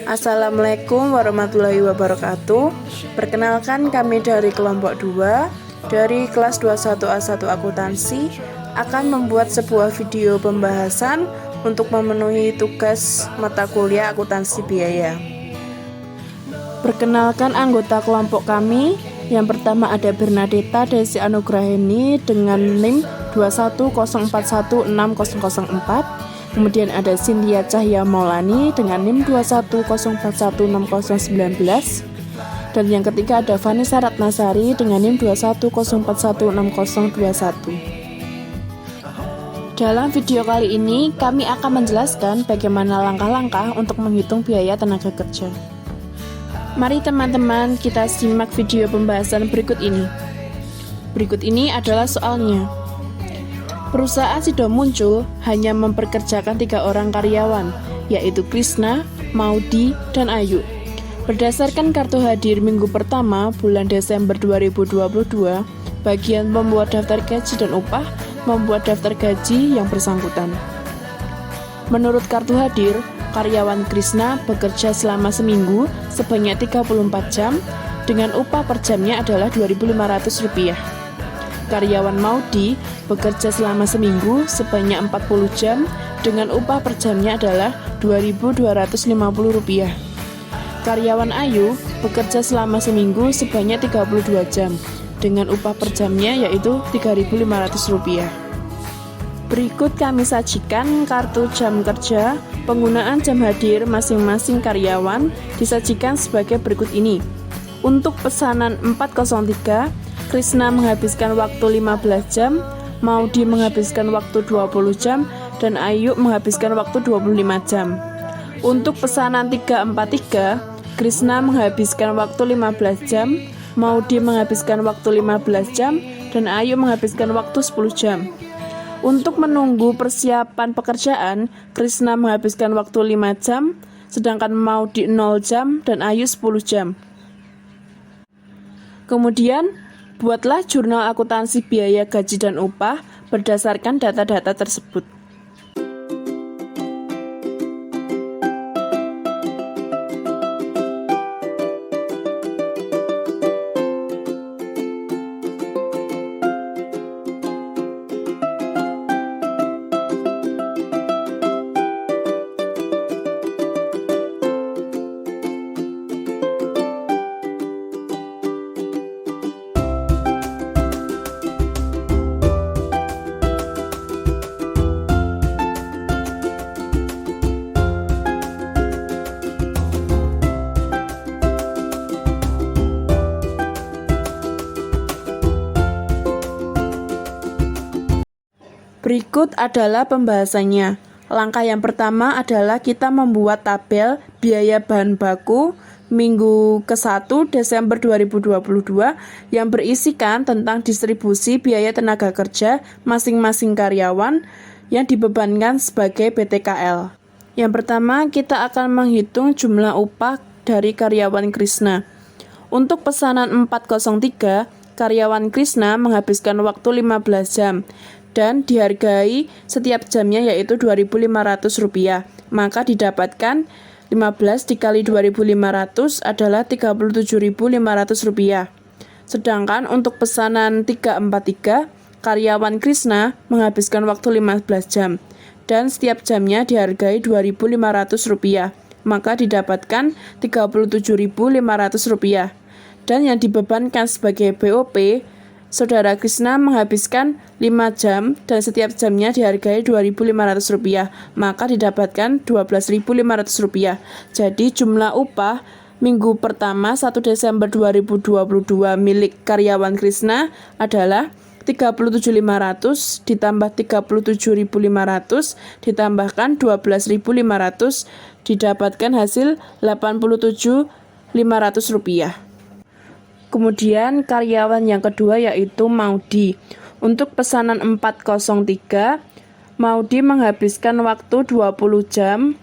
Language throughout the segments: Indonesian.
Assalamualaikum warahmatullahi wabarakatuh. Perkenalkan, kami dari kelompok 2 dari kelas 21A1 akuntansi akan membuat sebuah video pembahasan untuk memenuhi tugas mata kuliah akuntansi biaya. Perkenalkan anggota kelompok kami. Yang pertama ada Bernadetta Desi Anugraheni dengan NIM 210416004. Kemudian ada Cynthia Cahya Maulani dengan NIM 210416019. Dan yang ketiga ada Vanessa Ratnasari dengan NIM 210416021. Dalam video kali ini kami akan menjelaskan bagaimana langkah-langkah untuk menghitung biaya tenaga kerja. Mari teman-teman kita simak video pembahasan berikut ini. Berikut ini adalah soalnya. Perusahaan Sido Muncul hanya mempekerjakan 3 orang karyawan, yaitu Krisna, Maudi, dan Ayu. Berdasarkan kartu hadir minggu pertama bulan Desember 2022, bagian membuat daftar gaji dan upah membuat daftar gaji yang bersangkutan. Menurut kartu hadir, karyawan Krisna bekerja selama seminggu sebanyak 34 jam dengan upah per jamnya adalah Rp2.500. Karyawan Maudi bekerja selama seminggu sebanyak 40 jam dengan upah per jamnya adalah Rp2.250. Karyawan Ayu bekerja selama seminggu sebanyak 32 jam dengan upah per jamnya yaitu Rp3.500. Berikut kami sajikan kartu jam kerja. Penggunaan jam hadir masing-masing karyawan disajikan sebagai berikut ini. Untuk pesanan 403, Krisna menghabiskan waktu 15 jam, Maudi menghabiskan waktu 20 jam, dan Ayu menghabiskan waktu 25 jam. Untuk pesanan 343, Krisna menghabiskan waktu 15 jam, Maudi menghabiskan waktu 15 jam, dan Ayu menghabiskan waktu 10 jam. Untuk menunggu persiapan pekerjaan, Krisna menghabiskan waktu 5 jam, sedangkan Maudi 0 jam dan Ayu 10 jam. Kemudian, buatlah jurnal akuntansi biaya gaji dan upah berdasarkan data-data tersebut. Berikut adalah pembahasannya. Langkah yang pertama adalah kita membuat tabel biaya bahan baku minggu ke-1 Desember 2022 yang berisikan tentang distribusi biaya tenaga kerja masing-masing karyawan yang dibebankan sebagai BTKL. Yang pertama, kita akan menghitung jumlah upah dari karyawan Krisna. Untuk pesanan 403, karyawan Krisna menghabiskan waktu 15 jam. Dan dihargai setiap jamnya yaitu Rp2.500, maka didapatkan 15 dikali 2.500 adalah Rp37.500. Sedangkan untuk pesanan 343, karyawan Krisna menghabiskan waktu 15 jam dan setiap jamnya dihargai Rp2.500, maka didapatkan Rp37.500. Dan yang dibebankan sebagai BOP, Saudara Krisna menghabiskan 5 jam dan setiap jamnya dihargai Rp2.500, maka didapatkan Rp12.500. Jadi jumlah upah minggu pertama 1 Desember 2022 milik karyawan Krisna adalah Rp37.500 ditambah Rp37.500 ditambahkan Rp12.500 didapatkan hasil Rp87.500. Kemudian karyawan yang kedua yaitu Maudi. Untuk pesanan 403, Maudi menghabiskan waktu 20 jam.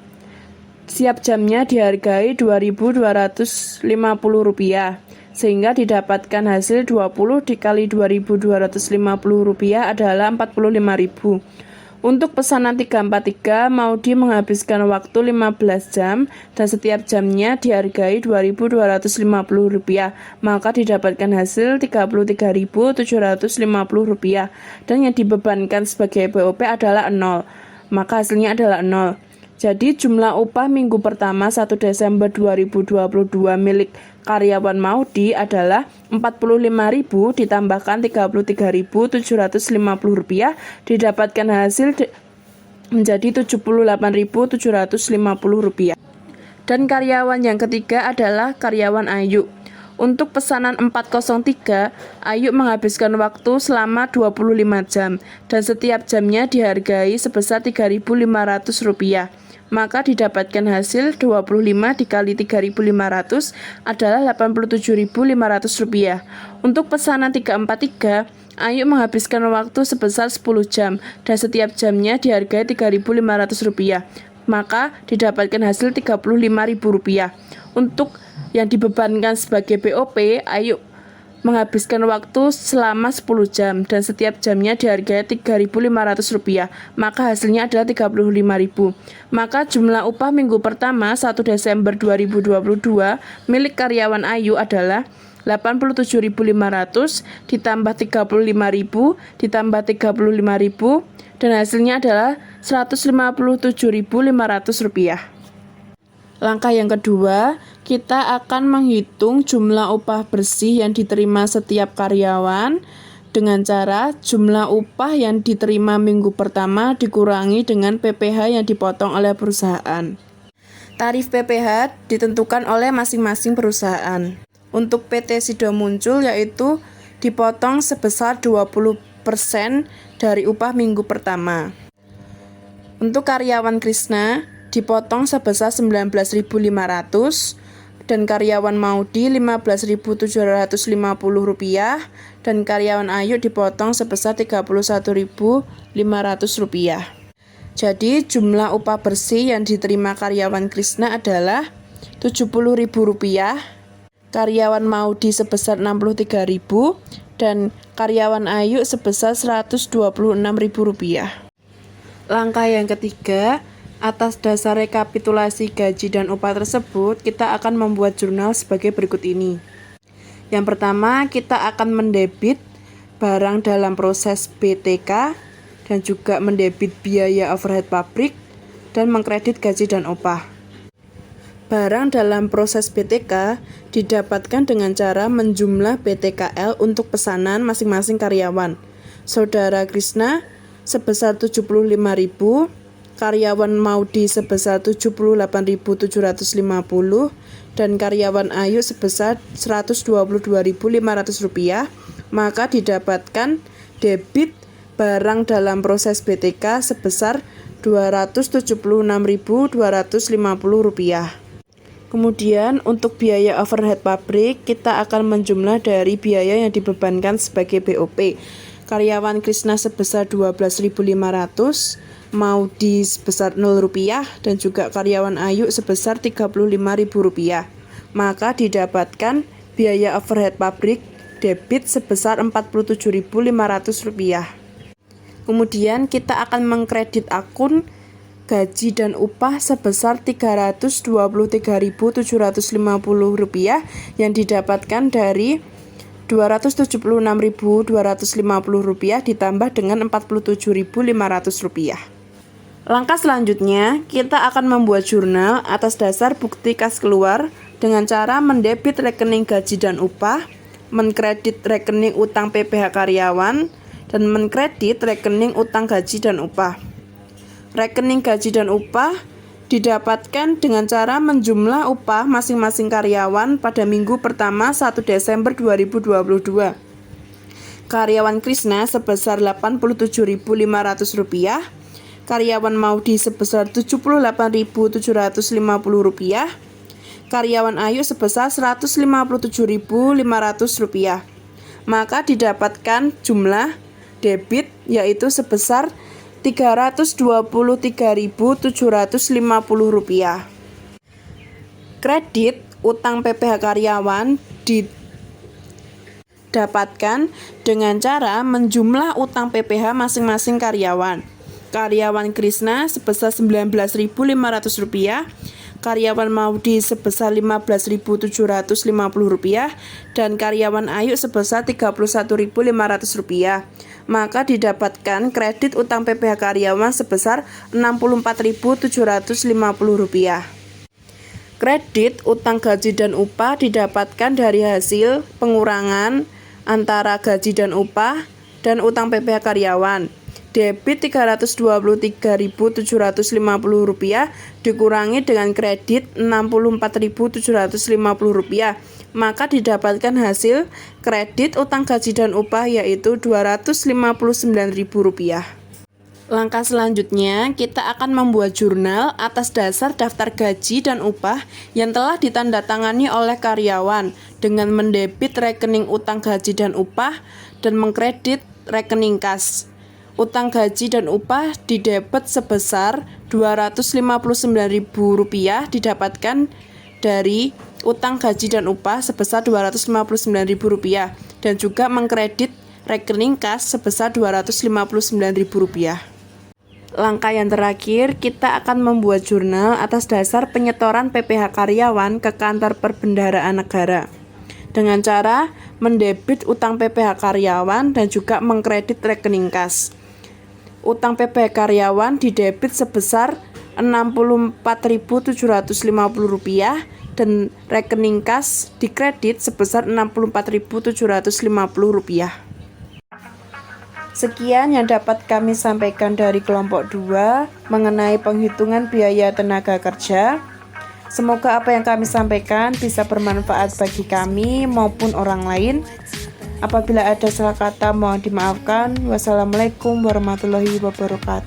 Setiap jamnya dihargai Rp2.250, sehingga didapatkan hasil 20 dikali Rp2.250 adalah Rp45.000. Untuk pesanan 343, Maudi menghabiskan waktu 15 jam dan setiap jamnya dihargai Rp2.250, maka didapatkan hasil Rp33.750 dan yang dibebankan sebagai BOP adalah 0, maka hasilnya adalah 0. Jadi jumlah upah minggu pertama 1 Desember 2022 milik karyawan Maudi adalah Rp45.000 ditambahkan Rp33.750 didapatkan hasil menjadi Rp78.750. Dan karyawan yang ketiga adalah karyawan Ayu. Untuk pesanan 403, Ayu menghabiskan waktu selama 25 jam dan setiap jamnya dihargai sebesar Rp3.500. Maka didapatkan hasil 25 dikali 3.500 adalah Rp87.500. Untuk pesanan 343, Ayu menghabiskan waktu sebesar 10 jam dan setiap jamnya dihargai Rp3.500. Maka didapatkan hasil Rp35.000. Untuk yang dibebankan sebagai BOP, Ayu menghabiskan waktu selama 10 jam dan setiap jamnya dihargai Rp3.500, maka hasilnya adalah Rp35.000. Maka jumlah upah minggu pertama 1 Desember 2022 milik karyawan Ayu adalah Rp87.500 ditambah Rp35.000 ditambah Rp35.000 dan hasilnya adalah Rp157.500. Langkah yang kedua, kita akan menghitung jumlah upah bersih yang diterima setiap karyawan dengan cara jumlah upah yang diterima minggu pertama dikurangi dengan PPh yang dipotong oleh perusahaan. Tarif PPh ditentukan oleh masing-masing perusahaan. Untuk PT Sido Muncul yaitu dipotong sebesar 20% dari upah minggu pertama. Untuk karyawan Krishna dipotong sebesar Rp19.500 dan karyawan Maudi Rp15.750 dan karyawan Ayu dipotong sebesar Rp31.500. Jadi jumlah upah bersih yang diterima karyawan Krishna adalah Rp70.000, karyawan Maudi sebesar Rp63.000 dan karyawan Ayu sebesar Rp126.000. Langkah yang ketiga, atas dasar rekapitulasi gaji dan upah tersebut, kita akan membuat jurnal sebagai berikut ini. Yang pertama, kita akan mendebit barang dalam proses BTK dan juga mendebit biaya overhead pabrik dan mengkredit gaji dan upah. Barang dalam proses BTK didapatkan dengan cara menjumlah BTKL untuk pesanan masing-masing karyawan. Saudara Krishna sebesar Rp75.000, karyawan Maudi sebesar Rp78.750 dan karyawan Ayu sebesar Rp122.500, maka didapatkan debit barang dalam proses BTK sebesar Rp276.250. Kemudian untuk biaya overhead pabrik kita akan menjumlah dari biaya yang dibebankan sebagai BOP. Karyawan Krishna sebesar Rp12.500, Maudi sebesar Rp0 dan juga karyawan Ayu sebesar Rp35.000. Maka didapatkan biaya overhead pabrik debit sebesar Rp47.500. Kemudian kita akan mengkredit akun gaji dan upah sebesar Rp323.750 yang didapatkan dari Rp276.250 ditambah dengan Rp47.500. Langkah selanjutnya, kita akan membuat jurnal atas dasar bukti kas keluar dengan cara mendebit rekening gaji dan upah, mengkredit rekening utang PPh karyawan, dan mengkredit rekening utang gaji dan upah. Rekening gaji dan upah didapatkan dengan cara menjumlah upah masing-masing karyawan pada minggu pertama 1 Desember 2022. Karyawan Krishna sebesar Rp87.500, karyawan Maudi sebesar Rp78.750, karyawan Ayu sebesar Rp157.500. Maka didapatkan jumlah debit yaitu sebesar Rp323.750. Kredit utang PPh karyawan didapatkan dengan cara menjumlah utang PPh masing-masing karyawan. karyawan Krisna sebesar Rp19.500, karyawan Maudi sebesar Rp15.750, dan karyawan Ayu sebesar Rp31.500. Maka didapatkan kredit utang PPh karyawan sebesar Rp64.750. Kredit utang gaji dan upah didapatkan dari hasil pengurangan antara gaji dan upah dan utang PPh karyawan. Debit Rp323.750 dikurangi dengan kredit Rp64.750, maka didapatkan hasil kredit utang gaji dan upah yaitu Rp259.000. Langkah selanjutnya, kita akan membuat jurnal atas dasar daftar gaji dan upah yang telah ditandatangani oleh karyawan dengan mendebit rekening utang gaji dan upah dan mengkredit rekening kas. Utang gaji dan upah didebet sebesar Rp259.000 didapatkan dari utang gaji dan upah sebesar Rp259.000 dan juga mengkredit rekening kas sebesar Rp259.000. Langkah yang terakhir, kita akan membuat jurnal atas dasar penyetoran PPh karyawan ke kantor perbendaharaan negara dengan cara mendebit utang PPh karyawan dan juga mengkredit rekening kas. Utang PPh karyawan didebit sebesar Rp64.750 dan rekening kas dikredit sebesar Rp64.750. Sekian yang dapat kami sampaikan dari kelompok 2 mengenai penghitungan biaya tenaga kerja. Semoga apa yang kami sampaikan bisa bermanfaat bagi kami maupun orang lain. Apabila ada salah kata mohon dimaafkan. Wassalamualaikum warahmatullahi wabarakatuh.